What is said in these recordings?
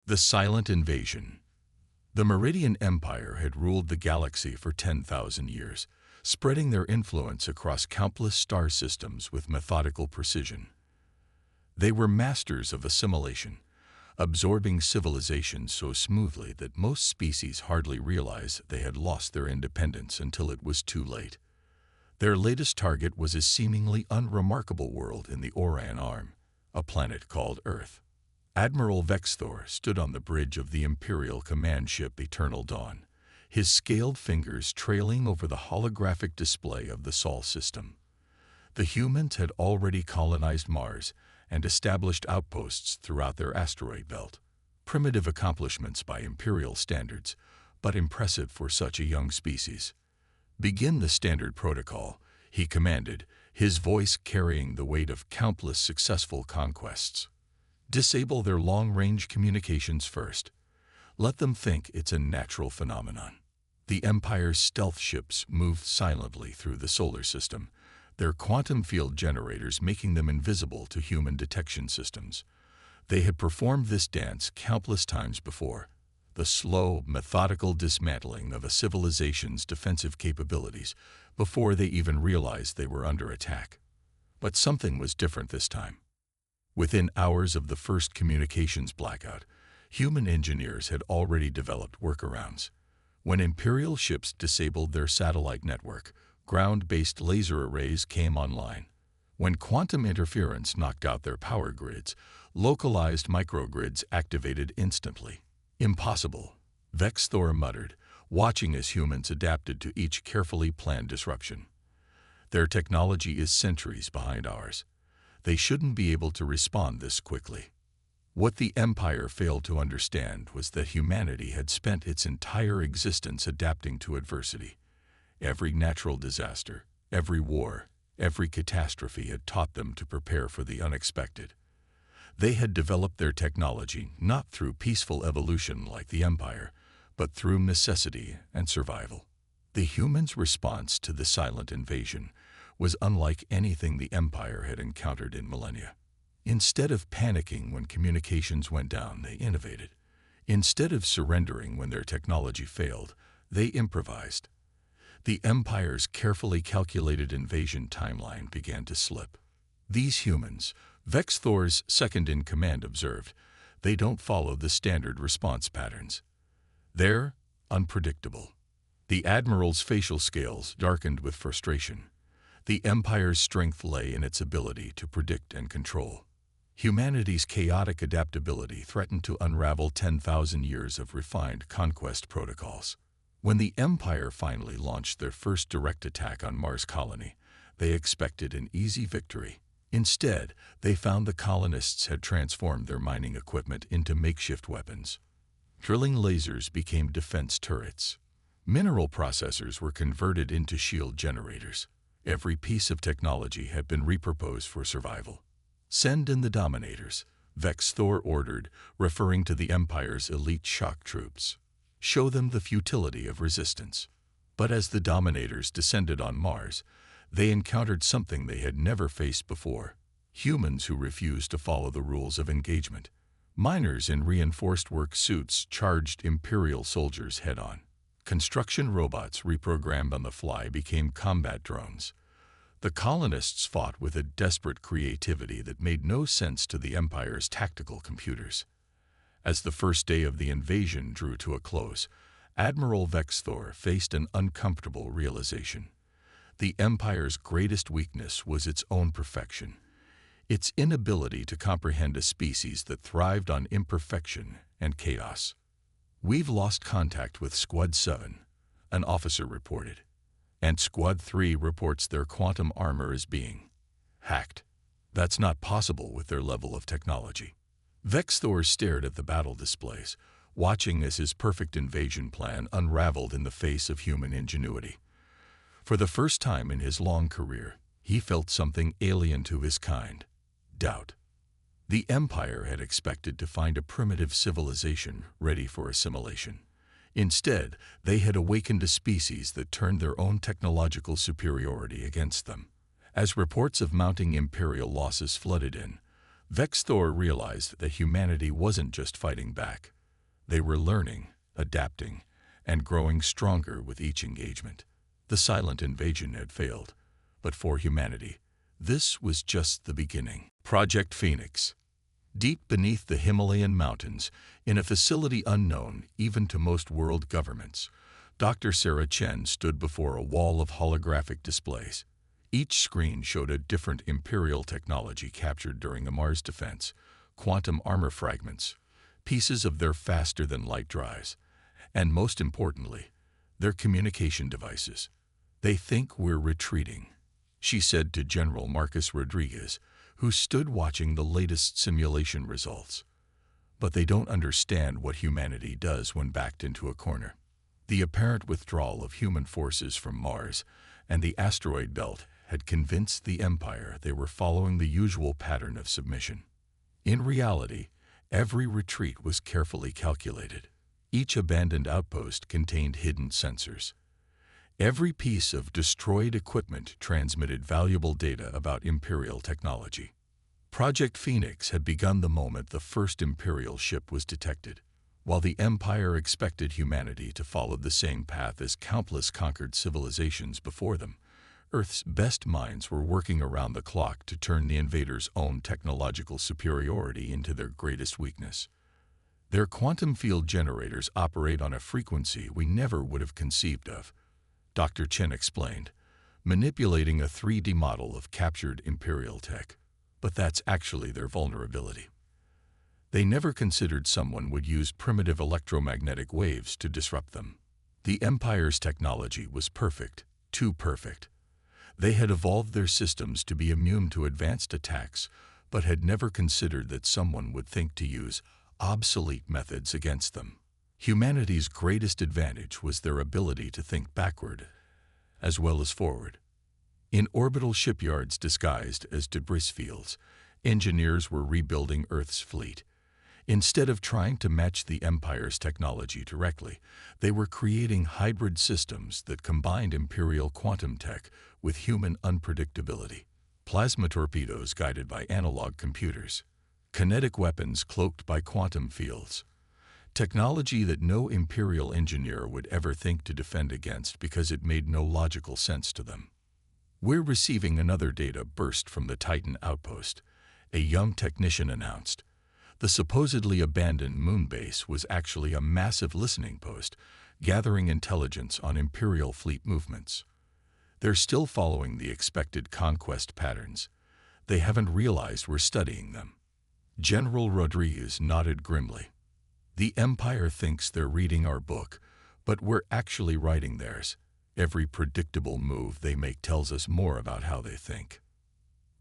The Silent Invasion. The Meridian Empire had ruled the galaxy for 10,000 years, spreading their influence across countless star systems with methodical precision. They were masters of assimilation, absorbing civilizations so smoothly that most species hardly realize they had lost their independence until it was too late. Their latest target was a seemingly unremarkable world in the Orion Arm, a planet called Earth. Admiral Vexthor stood on the bridge of the Imperial command ship Eternal Dawn, his scaled fingers trailing over the holographic display of the Sol system. The humans had already colonized Mars and established outposts throughout their asteroid belt. Primitive accomplishments by Imperial standards, but impressive for such a young species. "Begin the standard protocol," he commanded, his voice carrying the weight of countless successful conquests. "Disable their long-range communications first. Let them think it's a natural phenomenon." The Empire's stealth ships moved silently through the solar system, their quantum field generators making them invisible to human detection systems. They had performed this dance countless times before, the slow, methodical dismantling of a civilization's defensive capabilities before they even realized they were under attack. But something was different this time. Within hours of the first communications blackout, human engineers had already developed workarounds. When Imperial ships disabled their satellite network, ground-based laser arrays came online. When quantum interference knocked out their power grids, localized microgrids activated instantly. "Impossible," Vexthor muttered, watching as humans adapted to each carefully planned disruption. "Their technology is centuries behind ours. They shouldn't be able to respond this quickly." What the Empire failed to understand was that humanity had spent its entire existence adapting to adversity. Every natural disaster, every war, every catastrophe had taught them to prepare for the unexpected. They had developed their technology not through peaceful evolution like the Empire, but through necessity and survival. The humans' response to the silent invasion was unlike anything the Empire had encountered in millennia. Instead of panicking when communications went down, they innovated. Instead of surrendering when their technology failed, they improvised. The Empire's carefully calculated invasion timeline began to slip. "These humans," Vexthor's second-in-command observed, "they don't follow the standard response patterns. They're unpredictable." The Admiral's facial scales darkened with frustration. The Empire's strength lay in its ability to predict and control. Humanity's chaotic adaptability threatened to unravel 10,000 years of refined conquest protocols. When the Empire finally launched their first direct attack on Mars colony, they expected an easy victory. Instead, they found the colonists had transformed their mining equipment into makeshift weapons. Drilling lasers became defense turrets. Mineral processors were converted into shield generators. Every piece of technology had been repurposed for survival. "Send in the Dominators," Vexthor ordered, referring to the Empire's elite shock troops. "Show them the futility of resistance." But as the Dominators descended on Mars, they encountered something they had never faced before: humans who refused to follow the rules of engagement. Miners in reinforced work suits charged Imperial soldiers head-on. Construction robots reprogrammed on the fly became combat drones. The colonists fought with a desperate creativity that made no sense to the Empire's tactical computers. As the first day of the invasion drew to a close, Admiral Vexthor faced an uncomfortable realization. The Empire's greatest weakness was its own perfection, its inability to comprehend a species that thrived on imperfection and chaos. "We've lost contact with Squad 7, an officer reported, and Squad 3 reports their quantum armor is being hacked. That's not possible with their level of technology." Vexthor stared at the battle displays, watching as his perfect invasion plan unraveled in the face of human ingenuity. For the first time in his long career, he felt something alien to his kind: doubt. The Empire had expected to find a primitive civilization ready for assimilation. Instead, they had awakened a species that turned their own technological superiority against them. As reports of mounting Imperial losses flooded in, Vexthor realized that humanity wasn't just fighting back. They were learning, adapting, and growing stronger with each engagement. The silent invasion had failed, but for humanity, this was just the beginning. Project Phoenix. Deep beneath the Himalayan mountains, in a facility unknown even to most world governments, Dr. Sarah Chen stood before a wall of holographic displays. Each screen showed a different Imperial technology captured during the Mars defense, quantum armor fragments, pieces of their faster-than-light drives, and most importantly, their communication devices. "They think we're retreating," she said to General Marcus Rodriguez, who stood watching the latest simulation results. "But they don't understand what humanity does when backed into a corner." The apparent withdrawal of human forces from Mars and the asteroid belt had convinced the Empire they were following the usual pattern of submission. In reality, every retreat was carefully calculated. Each abandoned outpost contained hidden sensors. Every piece of destroyed equipment transmitted valuable data about Imperial technology. Project Phoenix had begun the moment the first Imperial ship was detected. While the Empire expected humanity to follow the same path as countless conquered civilizations before them, Earth's best minds were working around the clock to turn the invaders' own technological superiority into their greatest weakness. Their quantum field generators operate on a frequency we never would have conceived of, Dr. Chen explained, manipulating a 3D model of captured Imperial tech. But that's actually their vulnerability. They never considered someone would use primitive electromagnetic waves to disrupt them. The Empire's technology was perfect, too perfect. They had evolved their systems to be immune to advanced attacks, but had never considered that someone would think to use obsolete methods against them. Humanity's greatest advantage was their ability to think backward, as well as forward. In orbital shipyards disguised as debris fields, engineers were rebuilding Earth's fleet. Instead of trying to match the Empire's technology directly, they were creating hybrid systems that combined Imperial quantum tech with human unpredictability. Plasma torpedoes guided by analog computers, kinetic weapons cloaked by quantum fields, technology that no Imperial engineer would ever think to defend against because it made no logical sense to them. "We're receiving another data burst from the Titan outpost," a young technician announced. The supposedly abandoned moon base was actually a massive listening post, gathering intelligence on Imperial fleet movements. "They're still following the expected conquest patterns. They haven't realized we're studying them." General Rodriguez nodded grimly. "The Empire thinks they're reading our book, but we're actually writing theirs. Every predictable move they make tells us more about how they think."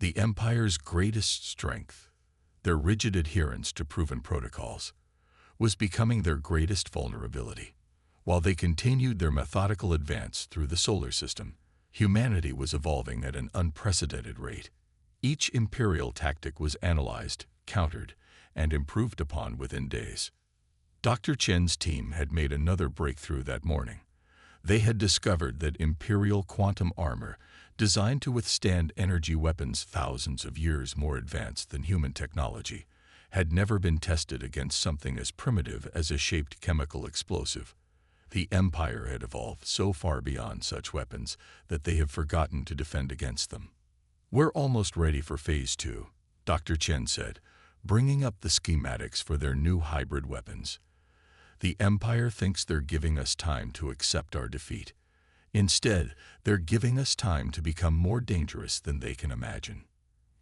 The Empire's greatest strength, their rigid adherence to proven protocols, was becoming their greatest vulnerability. While they continued their methodical advance through the solar system, humanity was evolving at an unprecedented rate. Each Imperial tactic was analyzed, countered, and improved upon within days. Dr. Chen's team had made another breakthrough that morning. They had discovered that Imperial quantum armor, designed to withstand energy weapons thousands of years more advanced than human technology, had never been tested against something as primitive as a shaped chemical explosive. The Empire had evolved so far beyond such weapons that they have forgotten to defend against them. "We're almost ready for Phase 2, Dr. Chen said, bringing up the schematics for their new hybrid weapons. "The Empire thinks they're giving us time to accept our defeat. Instead, they're giving us time to become more dangerous than they can imagine."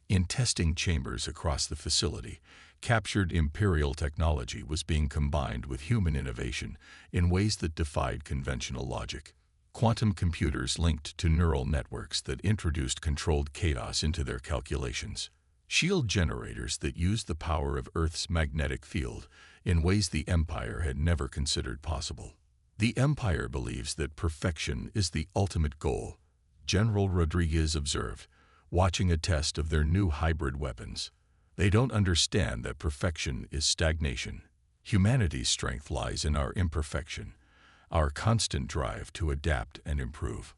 In testing chambers across the facility, captured Imperial technology was being combined with human innovation in ways that defied conventional logic. Quantum computers linked to neural networks that introduced controlled chaos into their calculations. Shield generators that used the power of Earth's magnetic field in ways the Empire had never considered possible. "The Empire believes that perfection is the ultimate goal," General Rodriguez observed, watching a test of their new hybrid weapons. "They don't understand that perfection is stagnation. Humanity's strength lies in our imperfection, our constant drive to adapt and improve."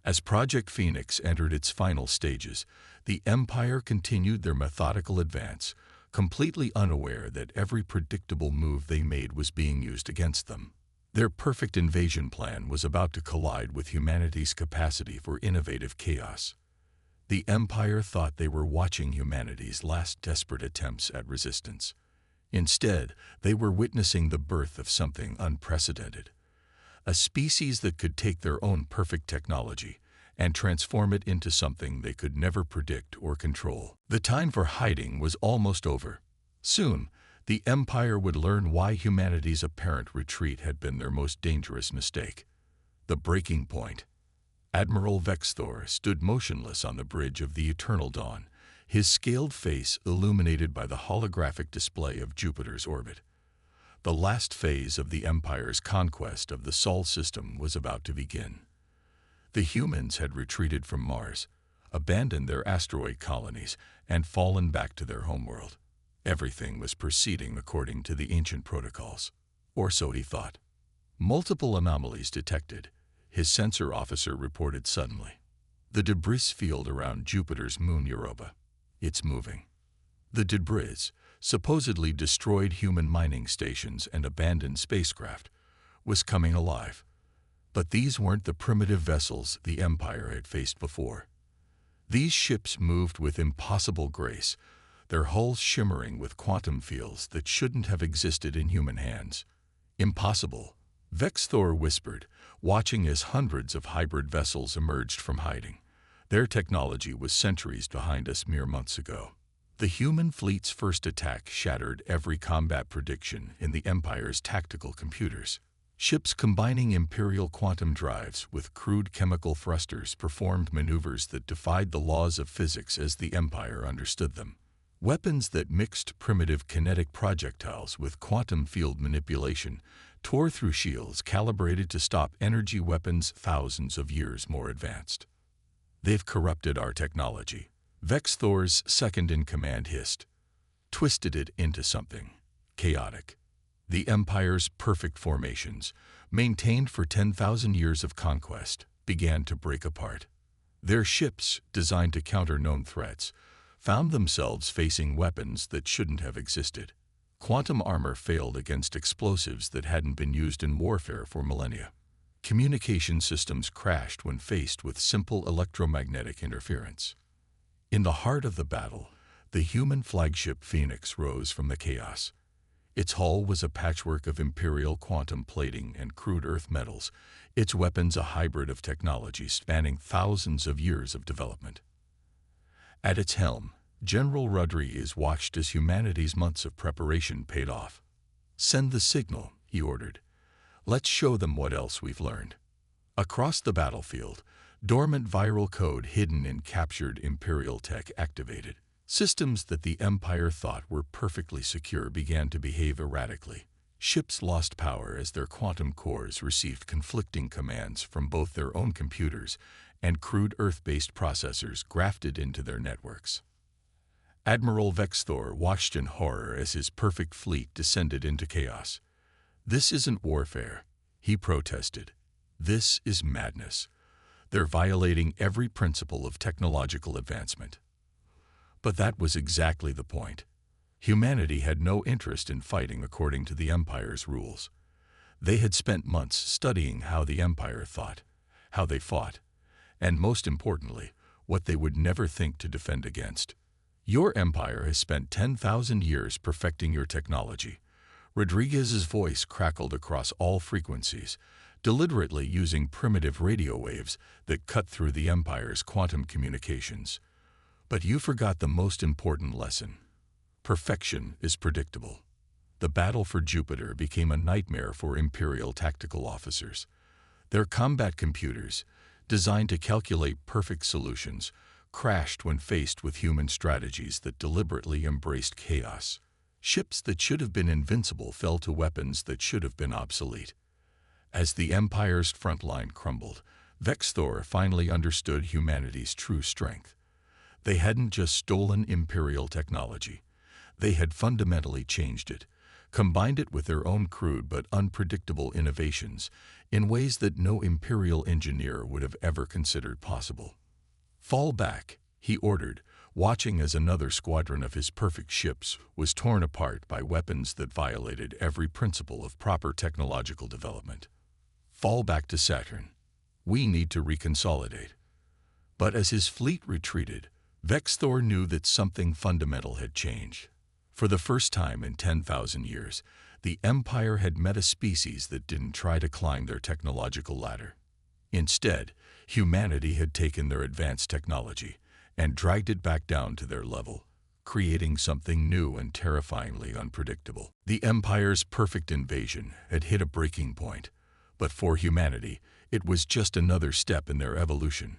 As Project Phoenix entered its final stages, the Empire continued their methodical advance, completely unaware that every predictable move they made was being used against them. Their perfect invasion plan was about to collide with humanity's capacity for innovative chaos. The Empire thought they were watching humanity's last desperate attempts at resistance. Instead, they were witnessing the birth of something unprecedented. A species that could take their own perfect technology and transform it into something they could never predict or control. The time for hiding was almost over. Soon, the Empire would learn why humanity's apparent retreat had been their most dangerous mistake. The breaking point. Admiral Vexthor stood motionless on the bridge of the Eternal Dawn, his scaled face illuminated by the holographic display of Jupiter's orbit. The last phase of the Empire's conquest of the Sol system was about to begin. The humans had retreated from Mars, abandoned their asteroid colonies, and fallen back to their homeworld. Everything was proceeding according to the ancient protocols, or so he thought. Multiple anomalies detected, his sensor officer reported suddenly. The debris field around Jupiter's moon Europa. It's moving. The debris, supposedly destroyed human mining stations and abandoned spacecraft, was coming alive. But these weren't the primitive vessels the Empire had faced before. These ships moved with impossible grace, their hulls shimmering with quantum fields that shouldn't have existed in human hands. Impossible, Vexthor whispered, watching as hundreds of hybrid vessels emerged from hiding. Their technology was centuries behind us mere months ago. The human fleet's first attack shattered every combat prediction in the Empire's tactical computers. Ships combining Imperial quantum drives with crude chemical thrusters performed maneuvers that defied the laws of physics as the Empire understood them. Weapons that mixed primitive kinetic projectiles with quantum field manipulation tore through shields calibrated to stop energy weapons thousands of years more advanced. They've corrupted our technology, Vexthor's second-in-command hissed. Twisted it into something chaotic. The Empire's perfect formations, maintained for 10,000 years of conquest, began to break apart. Their ships, designed to counter known threats, found themselves facing weapons that shouldn't have existed. Quantum armor failed against explosives that hadn't been used in warfare for millennia. Communication systems crashed when faced with simple electromagnetic interference. In the heart of the battle, the human flagship Phoenix rose from the chaos. Its hull was a patchwork of Imperial quantum plating and crude Earth metals, its weapons a hybrid of technology spanning thousands of years of development. At its helm, General Rodriguez watched as humanity's months of preparation paid off. "Send the signal," he ordered. "Let's show them what else we've learned." Across the battlefield, dormant viral code hidden in captured Imperial tech activated. Systems that the Empire thought were perfectly secure began to behave erratically. Ships lost power as their quantum cores received conflicting commands from both their own computers and crude Earth-based processors grafted into their networks. Admiral Vexthor watched in horror as his perfect fleet descended into chaos. "This isn't warfare," he protested. "This is madness. They're violating every principle of technological advancement." But that was exactly the point. Humanity had no interest in fighting according to the Empire's rules. They had spent months studying how the Empire thought, how they fought, and most importantly, what they would never think to defend against. "Your Empire has spent 10,000 years perfecting your technology." Rodriguez's voice crackled across all frequencies, deliberately using primitive radio waves that cut through the Empire's quantum communications. "But you forgot the most important lesson. Perfection is predictable." The battle for Jupiter became a nightmare for Imperial tactical officers. Their combat computers, designed to calculate perfect solutions, crashed when faced with human strategies that deliberately embraced chaos. Ships that should have been invincible fell to weapons that should have been obsolete. As the Empire's front line crumbled, Vexthor finally understood humanity's true strength. They hadn't just stolen Imperial technology. They had fundamentally changed it, combined it with their own crude but unpredictable innovations in ways that no Imperial engineer would have ever considered possible. "Fall back," he ordered, watching as another squadron of his perfect ships was torn apart by weapons that violated every principle of proper technological development. Fall back to Saturn. We need to reconsolidate. But as his fleet retreated, Vexthor knew that something fundamental had changed. For the first time in 10,000 years, the Empire had met a species that didn't try to climb their technological ladder. Instead, humanity had taken their advanced technology and dragged it back down to their level, creating something new and terrifyingly unpredictable. The Empire's perfect invasion had hit a breaking point, but for humanity, it was just another step in their evolution,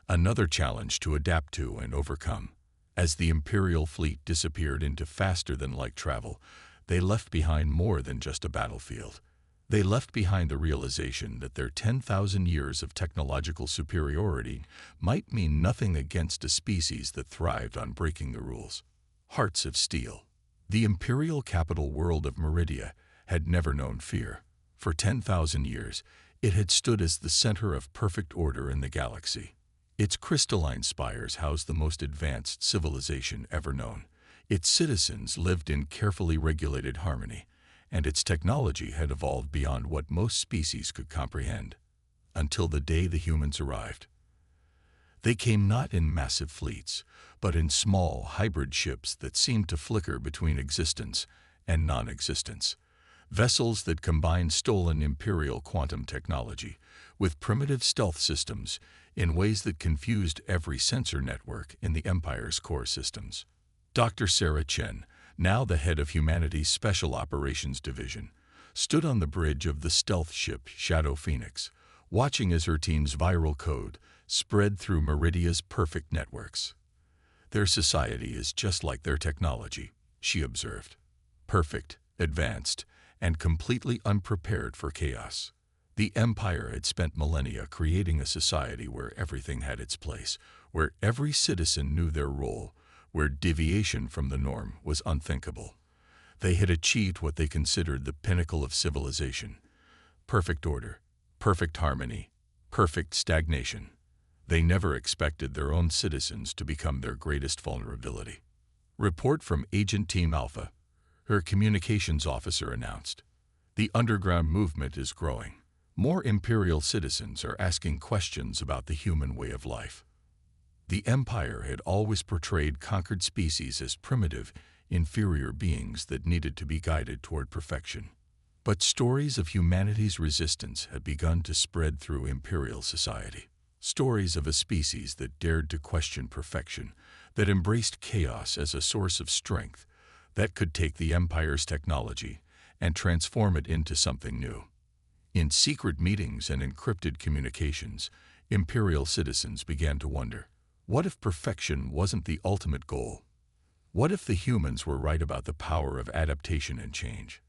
another challenge to adapt to and overcome. As the Imperial fleet disappeared into faster-than-light travel, they left behind more than just a battlefield. They left behind the realization that their 10,000 years of technological superiority might mean nothing against a species that thrived on breaking the rules. Hearts of steel. The imperial capital world of Meridia had never known fear. For 10,000 years, it had stood as the center of perfect order in the galaxy. Its crystalline spires housed the most advanced civilization ever known. Its citizens lived in carefully regulated harmony, and its technology had evolved beyond what most species could comprehend. Until the day the humans arrived. They came not in massive fleets, but in small, hybrid ships that seemed to flicker between existence and non-existence. Vessels that combined stolen imperial quantum technology with primitive stealth systems in ways that confused every sensor network in the Empire's core systems. Dr. Sarah Chen, now the head of humanity's Special Operations Division, stood on the bridge of the stealth ship Shadow Phoenix, watching as her team's viral code spread through Meridia's perfect networks. Their society is just like their technology, she observed. Perfect, advanced, and completely unprepared for chaos. The Empire had spent millennia creating a society where everything had its place, where every citizen knew their role, where deviation from the norm was unthinkable. They had achieved what they considered the pinnacle of civilization: perfect order, perfect harmony, perfect stagnation. They never expected their own citizens to become their greatest vulnerability. Report from Agent Team Alpha, her communications officer announced. The underground movement is growing. More Imperial citizens are asking questions about the human way of life. The Empire had always portrayed conquered species as primitive, inferior beings that needed to be guided toward perfection. But stories of humanity's resistance had begun to spread through Imperial society. Stories of a species that dared to question perfection, that embraced chaos as a source of strength, that could take the Empire's technology and transform it into something new. In secret meetings and encrypted communications, Imperial citizens began to wonder, what if perfection wasn't the ultimate goal? What if the humans were right about the power of adaptation and change?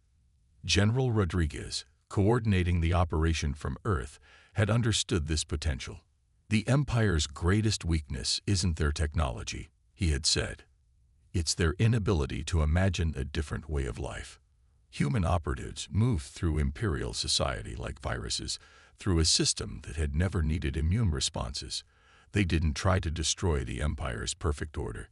General Rodriguez, coordinating the operation from Earth, had understood this potential. The Empire's greatest weakness isn't their technology, he had said. It's their inability to imagine a different way of life. Human operatives moved through Imperial society like viruses, through a system that had never needed immune responses. They didn't try to destroy the Empire's perfect order.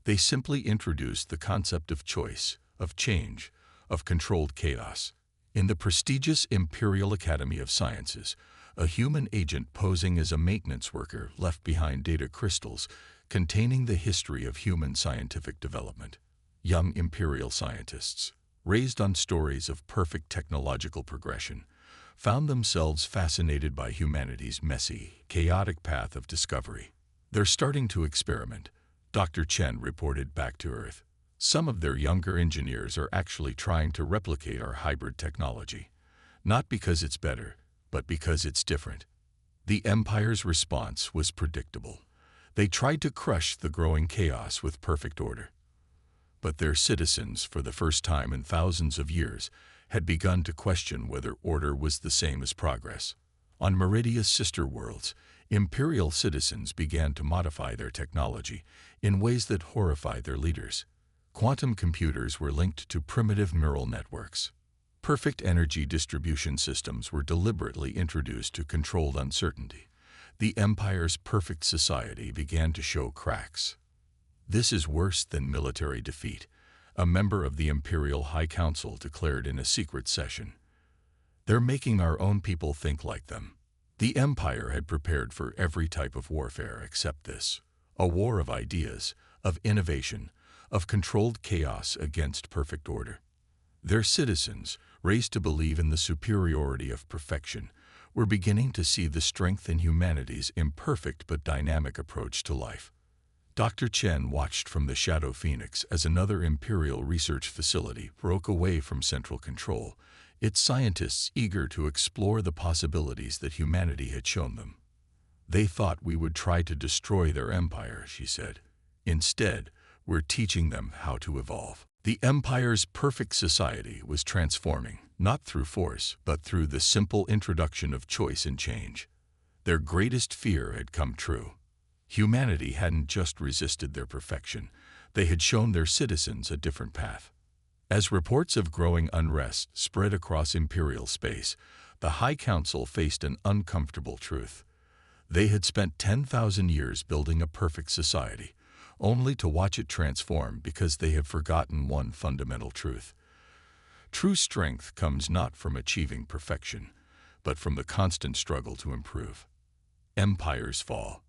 They simply introduced the concept of choice, of change, of controlled chaos. In the prestigious Imperial Academy of Sciences, a human agent posing as a maintenance worker left behind data crystals containing the history of human scientific development. Young Imperial scientists, raised on stories of perfect technological progression, found themselves fascinated by humanity's messy, chaotic path of discovery. They're starting to experiment, Dr. Chen reported back to Earth. Some of their younger engineers are actually trying to replicate our hybrid technology, not because it's better, but because it's different. The Empire's response was predictable. They tried to crush the growing chaos with perfect order. But their citizens, for the first time in thousands of years, had begun to question whether order was the same as progress. On Meridia's sister worlds, Imperial citizens began to modify their technology in ways that horrified their leaders. Quantum computers were linked to primitive neural networks. Perfect energy distribution systems were deliberately introduced to controlled uncertainty. The Empire's perfect society began to show cracks. This is worse than military defeat, a member of the Imperial High Council declared in a secret session. They're making our own people think like them. The Empire had prepared for every type of warfare except this, a war of ideas, of innovation, of controlled chaos against perfect order. Their citizens, raised to believe in the superiority of perfection, were beginning to see the strength in humanity's imperfect but dynamic approach to life. Dr. Chen watched from the Shadow Phoenix as another Imperial research facility broke away from central control, its scientists eager to explore the possibilities that humanity had shown them. They thought we would try to destroy their empire, she said. Instead, we're teaching them how to evolve. The Empire's perfect society was transforming, not through force, but through the simple introduction of choice and change. Their greatest fear had come true. Humanity hadn't just resisted their perfection, they had shown their citizens a different path. As reports of growing unrest spread across Imperial space, the High Council faced an uncomfortable truth. They had spent 10,000 years building a perfect society, only to watch it transform because they have forgotten one fundamental truth. True strength comes not from achieving perfection, but from the constant struggle to improve. Empires fall.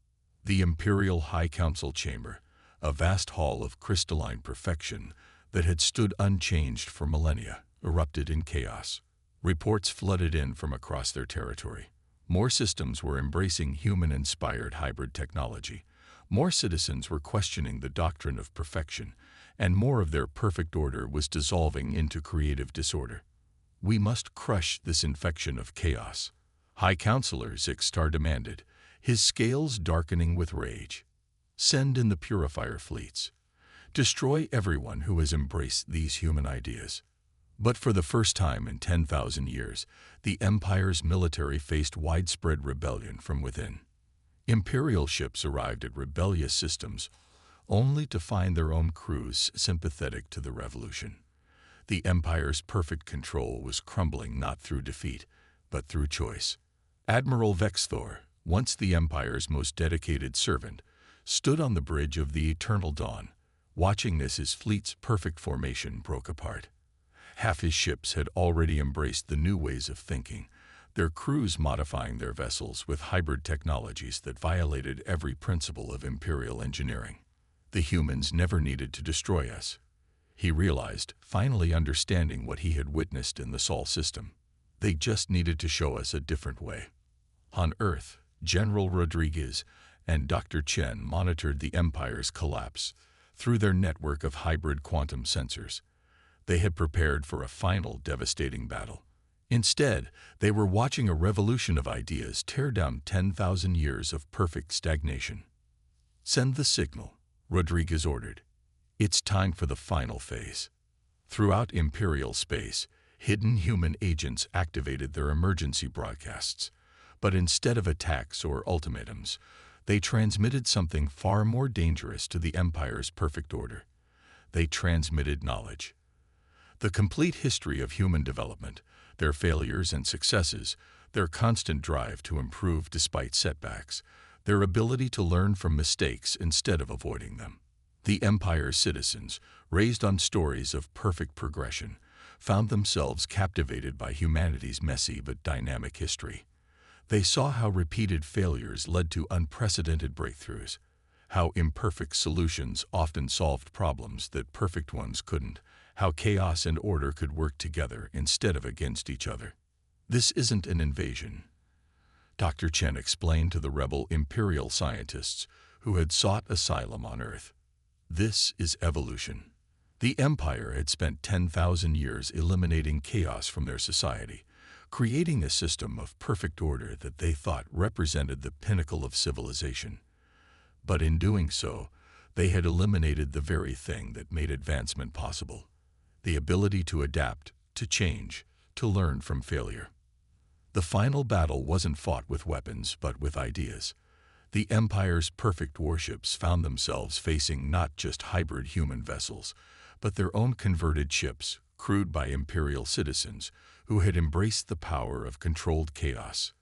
The Imperial High Council chamber, a vast hall of crystalline perfection that had stood unchanged for millennia, erupted in chaos. Reports flooded in from across their territory. More systems were embracing human-inspired hybrid technology. More citizens were questioning the doctrine of perfection, and more of their perfect order was dissolving into creative disorder. We must crush this infection of chaos, High Counselor Zixtar demanded, his scales darkening with rage. Send in the purifier fleets. Destroy everyone who has embraced these human ideas. But for the first time in 10,000 years, the Empire's military faced widespread rebellion from within. Imperial ships arrived at rebellious systems, only to find their own crews sympathetic to the revolution. The Empire's perfect control was crumbling not through defeat, but through choice. Admiral Vexthor, once the Empire's most dedicated servant, stood on the bridge of the Eternal Dawn, watching as his fleet's perfect formation broke apart. Half his ships had already embraced the new ways of thinking, their crews modifying their vessels with hybrid technologies that violated every principle of Imperial engineering. The humans never needed to destroy us, he realized, finally understanding what he had witnessed in the Sol system. They just needed to show us a different way. On Earth, General Rodriguez and Dr. Chen monitored the Empire's collapse through their network of hybrid quantum sensors. They had prepared for a final devastating battle. Instead, they were watching a revolution of ideas tear down 10,000 years of perfect stagnation. Send the signal, Rodriguez ordered. It's time for the final phase. Throughout Imperial space, hidden human agents activated their emergency broadcasts. But instead of attacks or ultimatums, they transmitted something far more dangerous to the Empire's perfect order. They transmitted knowledge. The complete history of human development, their failures and successes, their constant drive to improve despite setbacks, their ability to learn from mistakes instead of avoiding them. The Empire's citizens, raised on stories of perfect progression, found themselves captivated by humanity's messy but dynamic history. They saw how repeated failures led to unprecedented breakthroughs, how imperfect solutions often solved problems that perfect ones couldn't, how chaos and order could work together instead of against each other. This isn't an invasion, Dr. Chen explained to the rebel Imperial scientists who had sought asylum on Earth. This is evolution. The Empire had spent 10,000 years eliminating chaos from their society, creating a system of perfect order that they thought represented the pinnacle of civilization. But in doing so, they had eliminated the very thing that made advancement possible: the ability to adapt, to change, to learn from failure. The final battle wasn't fought with weapons, but with ideas. The Empire's perfect warships found themselves facing not just hybrid human vessels, but their own converted ships, crewed by Imperial citizens who had embraced the power of controlled chaos.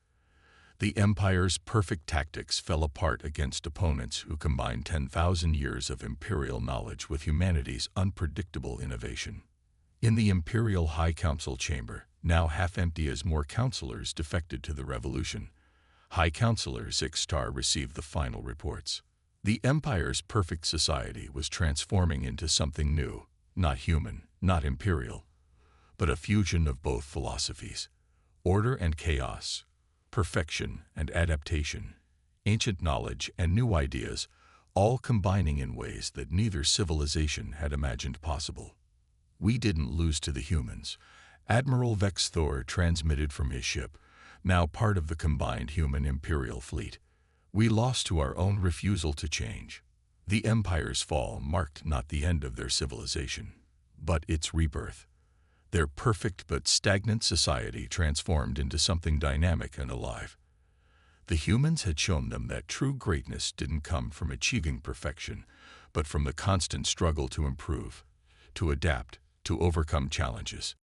The Empire's perfect tactics fell apart against opponents who combined 10,000 years of imperial knowledge with humanity's unpredictable innovation. In the Imperial High Council chamber, now half-empty as more counselors defected to the revolution, High Counselor Zixtar received the final reports. The Empire's perfect society was transforming into something new, not human, not imperial, but a fusion of both philosophies: order and chaos, perfection and adaptation, ancient knowledge and new ideas, all combining in ways that neither civilization had imagined possible. "We didn't lose to the humans," Admiral Vex Thor transmitted from his ship, now part of the combined human imperial fleet. "We lost to our own refusal to change." The Empire's fall marked not the end of their civilization, but its rebirth. Their perfect but stagnant society transformed into something dynamic and alive. The humans had shown them that true greatness didn't come from achieving perfection, but from the constant struggle to improve, to adapt, to overcome challenges.